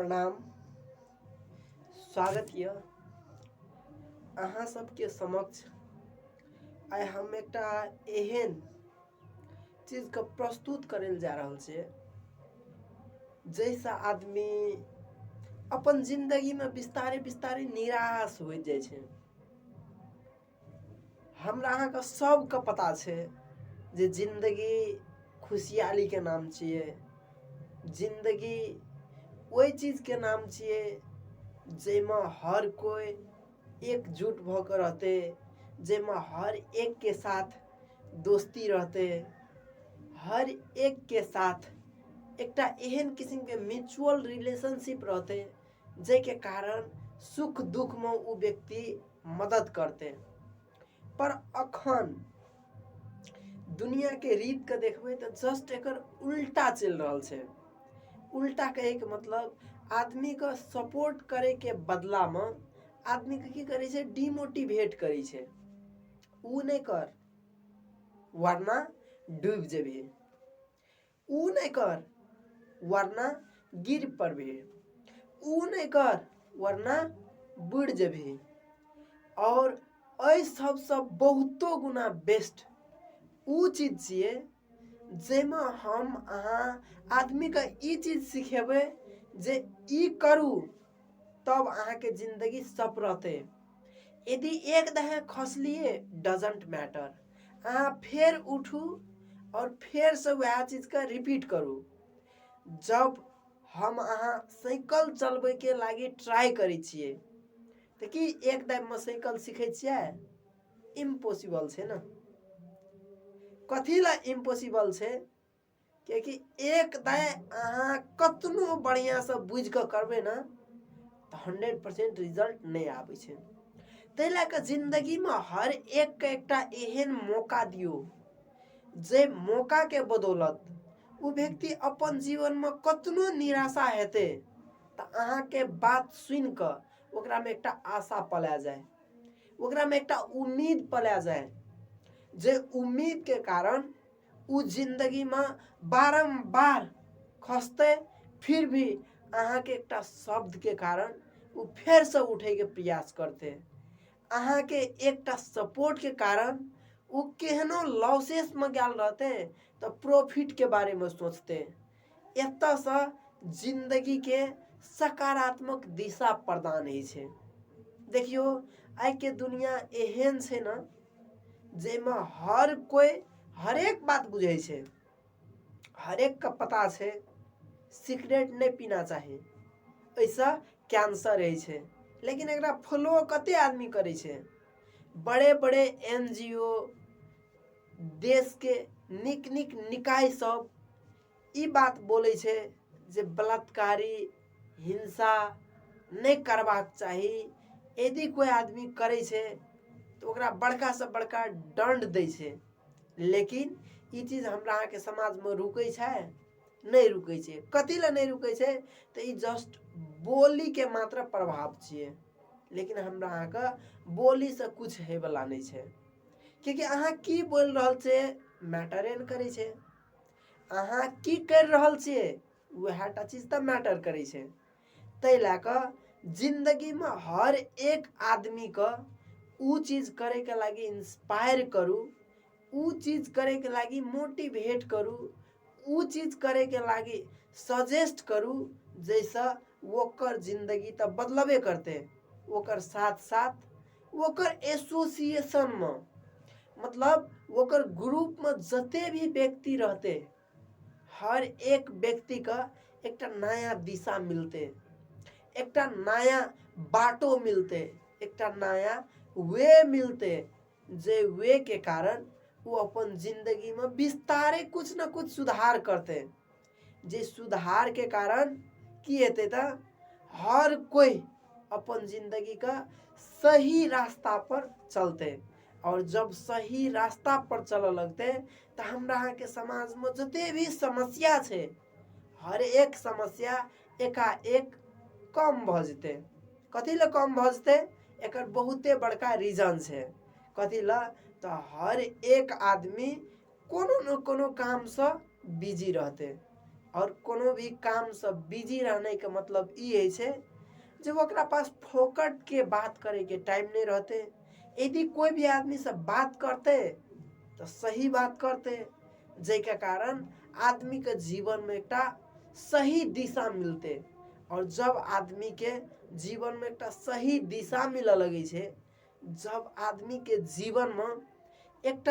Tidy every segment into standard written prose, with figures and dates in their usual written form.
प्रणाम। स्वागत यऽ अहाँ सबके समक्ष। आइ हम एकटा एहन चीजके प्रस्तुत करैल जा रहल छै जाहिसँ आदमी अपन जिंदगीमे विस्तारे विस्तारे निराश हो जाइ छै। हमरा अहाँके सबके पता छै जे जिंदगी खुशहालीके नाम छियै। जिंदगी ओहि चीजके नाम छियै जाहिमे हर कोई एकजुट भऽ कऽ रहतै, जाहिमे हर एक के साथ दोस्ती रहतै, हर एक के साथ एकटा एहन किस्मके म्यूचुअल रिलेशनशिप रहतै जाहिके कारण सुख दुखमे ओ व्यक्ति मदद करतै। पर अखन दुनियाके रीतके देखबै तऽ जस्ट एकर उल्टा चलि रहल छै। उल्टा कहैके मतलब आदमीके सपोर्ट करैके बदलामे आदमीके की करै छै, डिमोटिवेट करै छै। ऊ नहीं कर वरना डूब जेबही, ऊ नहीं कर वरना गिर पड़बही, ऊ नहीं कर वरना बुड़ जेबही। और एहि सबसँ बहुतो गुना बेस्ट ऊ चीज छियै जाहिमे हम अहाँ आदमीके ई चीज सिखेबै जे ई करू तब अहाँके जिंदगी सपरतै। यदि एक दहे खसलिए डजंट मैटर, अहाँ फेर उठू और फेर से वह चीजके रिपीट करू। जब हम अहाँ साइकिल चलबैके लागी ट्राई करै छियै तऽ कि एक दाइममे साइकिल सीखै छियै? इम्पॉसिबल छै ना। कथी ला इम्पॉसिबल छै? कियाकि एक दाय अहाँ कतनो बढ़ियासँ बुझि कऽ करबै ना तऽ 100% रिजल्ट नहीं आबै छै। ताहि लए कऽ जिंदगीमे हर एक के एकटा एहन मौका दियौ जे मौकाके बदौलत ओ व्यक्ति अपन जीवनमे कतनो निराशा हेतै तऽ अहाँके बात सुनि कऽ ओकरामे एकटा आशा पला जाए, ओकरामे एकटा उम्मीद पला जाए, जे उम्मीदके कारण ऊ जिंदगीमे बारंबार खसतै फिर भी अहाँके एकटा शब्दके कारण ऊ फेरसँ उठैके प्रयास करतै। अहाँके एकटा सपोर्टके कारण ऊ केहनो लॉसेसमे गेल रहतै तऽ प्रॉफिटके बारेमे सोचतै। एतऽसँ जिंदगीके सकारात्मक दिशा प्रदान होइ छै। देखियो आइके दुनिया एहन छै ना जाहिमे हर कोई हरेक बात बुझै छै। हरेक के पता छै सिगरेट नहीं पीना चाही, ऐसा कैंसर होइ छै। लेकिन एकरा फॉलो कते आदमी करै छै? बड़े बड़े NGO, देश के निक निक निकाय सब ई बात बोलै छै जे बलात्कारी हिंसा नहीं करबाक चाही। यदि कोई आदमी करै छै तो ओकरा बड़का से बड़का दंड दै छै। लेकिन ई चीज हमरा अहाँके समाजमे रुकै छै? नहीं रुकै छै। कथी ला नहीं रुकै छै? तऽ ई जस्ट बोलीके मात्र प्रभाव छियै। लेकिन हमरा अहाँके बोलीसँ कुछ होयवला नहीं छै। क्योंकि अहाँ की बोल रहल छियै मैटरे नहीं करै छै। अहाँ की कर रहल छियै वह टा चीज तऽ मैटर करै छै। ताहि लए कऽ जिंदगीमे हर एक आदमीके ऊ चीज करैके लागी इंस्पायर करू, ऊ चीज करैके लागी मोटिवेट करू, ऊ चीज करैके लागी सजेस्ट करू जैसे ओकर जिंदगी तऽ बदलबे करतै। ओकर साथ साथ ओकर एसोसिएशनमे मतलब ओकर ग्रुपमे जते भी व्यक्ति रहतै हर एक व्यक्तिके एकटा नया दिशा मिलतै, एकटा नया बाटो मिलतै, एकटा नया वे मिलतै। जे वे के कारण वो अपन जिंदगीमे विस्तारे कुछ ना कुछ सुधार करतै। जे सुधार के कारण की हेतै तऽ हर कोई अपन जिंदगीके सही रास्ता पर चलतै। और जब सही रास्ता पर चलऽ लगतै तऽ हमरा अहाँके समाजमे जते भी समस्या छै हर एक समस्या एकाएक कम भऽ जेतै। कथी ला कम भऽ जेतै? एकर बहुते बड़का रीजन छै। कथी ला? तऽ हर एक आदमी कोनो न कोनो कामसँ बिजी रहतै। और कोनो भी काम से बिजी रहने के मतलब ये है जब ओकरा पास फोकट के बात करे के टाइम नहीं रहते। यदि कोई भी आदमी से बात करते तो सही बात करते, जैके कारण आदमी के जीवन में एक सही दिशा मिलते। और जब आदमी के जीवन में एक सही दिशा मिले लगे छे, जब आदमी के जीवन में एक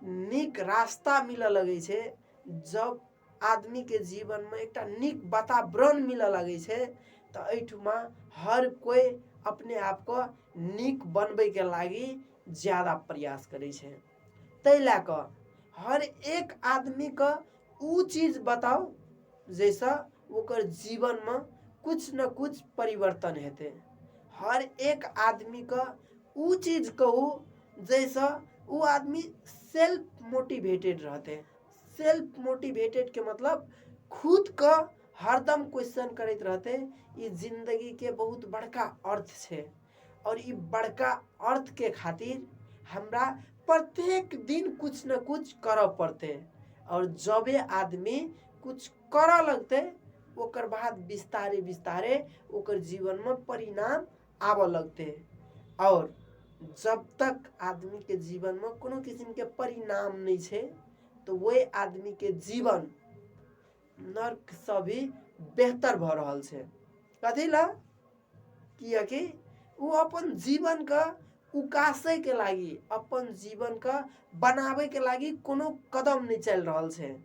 निक रास्ता मिले लगे छे, जब आदमी के जीवन में एक निक वातावरण मिले लगे छे, तो एठुमा हर कोई अपने आप को निक बनबे के लागी ज्यादा प्रयास करे छे। तै लाकर हर एक आदमी का उ चीज बताओ जैसा ओकर जीवन में कुछ न कुछ परिवर्तन हेते। हर एक आदमी का उ चीज कहू जैसा वो आदमी सेल्फ मोटिवेटेड रहते। सेल्फ मोटिवेटेड के मतलब खुद का हरदम क्वेश्चन करते रहते, ये जिंदगी के बहुत बड़का अर्थ छे और ये बड़का अर्थ के खातिर हमरा प्रत्येक दिन कुछ न कुछ कर पड़ते। और जब ये आदमी कुछ कर लगते ओकर बाद विस्तारे विस्तारे ओकर जीवन में परिणाम आव लगते। और जब तक आदमी के जीवन में कोनो किस्म के परिणाम नहीं छे तो वही आदमी के जीवन नर्क से भी बेहतर भ रहल छे। कथी ला कि वो अपन जीवन का उकासे के लागी, अपन जीवन का बनावे के लागी कोनो कदम नहीं चल रहल छे।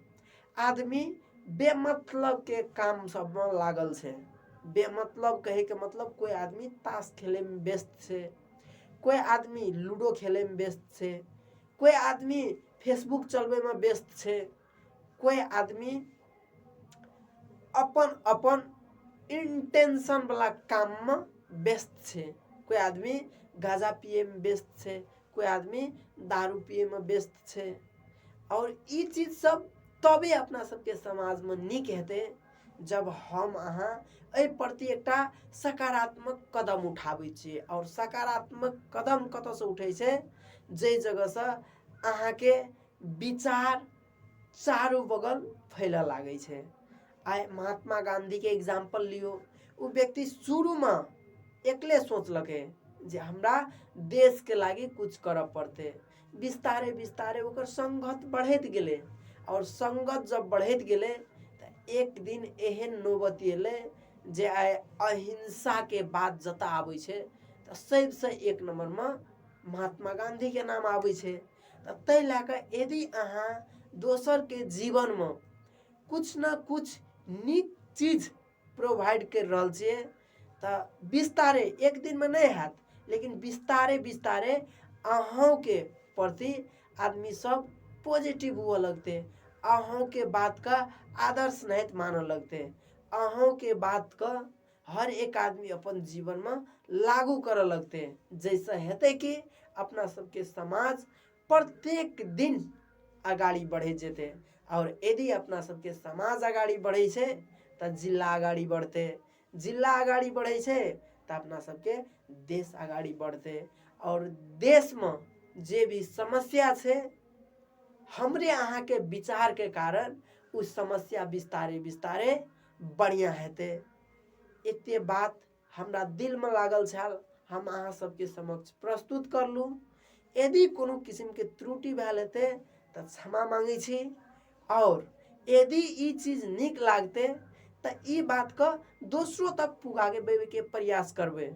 आदमी बेमतलब के काम सब में लागल छे। बेमतलब कहे के मतलब कोई आदमी ताश खेले में व्यस्त छे, कोई आदमी लूडो खेले में व्यस्त छे, कोई आदमी फेसबुक चलवे में व्यस्त छे, कोई आदमी अपन अपन इंटेंशन वाला काम में व्यस्त छे, कोई आदमी गांजा पिए में व्यस्त छे, कोई आदमी दारू पिए में व्यस्त छे। और ये चीज सब तबे अपना सबके समाज में निक हेते जब हम अहाँ ए प्रति एक सकारात्मक कदम उठावे छिए। और सकारात्मक कदम कत से उठे छे, जे जगह से अहाँ के विचार चारों बगल फैले लागे छे। आय महात्मा गांधी के एग्जाम्पल लियो, वो व्यक्ति शुरू में एकले सोचलके जे हमरा देश के लागी कुछ कर पड़ते। विस्तारे विस्तारे ओकर संगत बढ़त गेले और संगत जब बढ़त गेले तो एक दिन एहन नौबत एले जे आय अहिंसा के बात जता आवे छे तो सबसे एक नंबर में महात्मा गांधी के नाम आवे छे। तो तै लाकर यदि अहाँ दोसर के जीवन में कुछ न कुछ निक चीज प्रोवाइड कर रहल छिए तो विस्तारे एक दिन में नहीं हाथ, लेकिन विस्तारे विस्तारे अहों के प्रति आदमी सब पॉजिटिव हुआ लगते, अहों के बात का आदर्श नहीं माने लगते, अहों के बात का हर एक आदमी अपन जीवन में लागू करे लगते। जैसा हेते कि अपना सबके समाज प्रत्येक दिन आगाड़ी बढ़े जेते। और यदि अपना सबके समाज आगाड़ी बढ़े छे तो जिला आगाड़ी बढ़ते, जिला आगाड़ी बढ़े छे तो अपना सबके देश आगाड़ी बढ़ते। और देश में जे भी समस्या छे हमरे अहाँ के विचार के कारण उस समस्या विस्तारे विस्तारे बढ़िया हेते। इतने बात हमरा दिल में लागल छल, हम अहाँ सबके समक्ष प्रस्तुत करलू। यदि कोनो किस्म के त्रुटि भेल हेते तो क्षमा मांगे छी। और यदि ई चीज निक लागते तो ई बात का दूसरों तक पुगागे के प्रयास करबे,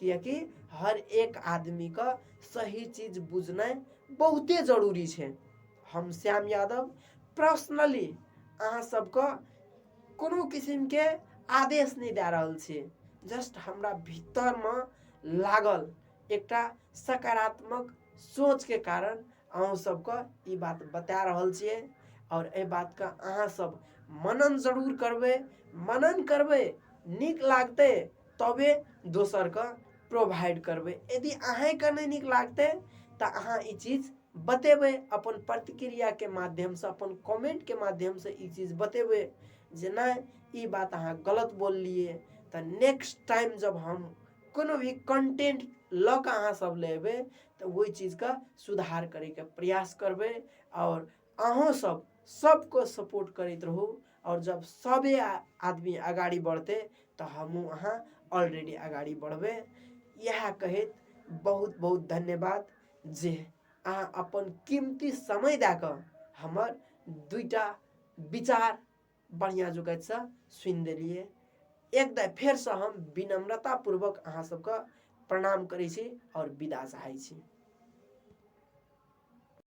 क्योंकि हर एक आदमी का सही चीज बुझना बहुते जरूरी छे। हम श्याम यादव पर्सनली अहाँ सबका कोनो किस्म के आदेश नहीं दे रहल छी, जस्ट हमरा भीतर में लागल एकटा सकारात्मक सोच के कारण अहाँ सबका ई बात बता रहल छिए। और ए बात का अहाँ सब मनन जरूर करबे, मनन करबे निक लागते तबे दोसर का प्रोवाइड करबे। यदि अहाँ का नहीं निक लागते तो अहाँ ई चीज बतेबे अपन प्रतिक्रिया के माध्यम से, अपन कमेंट के माध्यम से ई चीज बतेबे जे नहीं ई बात अहाँ गलत बोल लिए। तो नेक्स्ट टाइम जब हम कोनो भी कंटेंट लक अहाँ सब लेबे तो वही चीज का सुधार करे के प्रयास करबे। और अहों सब सबको सपोर्ट करते रहो और जब सबे आदमी अगाडि बढ़ते तो हमू अहाँ ऑलरेडी अगाडि बढ़बे। यह कहत बहुत बहुत धन्यवाद जे अहाँ अपन कीमती समय दे कऽ हमर दुईटा विचार बढ़िया जुकैत से सुनि देलिए। एक दाय फेर से हम विनम्रता पूर्वक अहाँ सबके प्रणाम करै छी और विदा चाहै छी।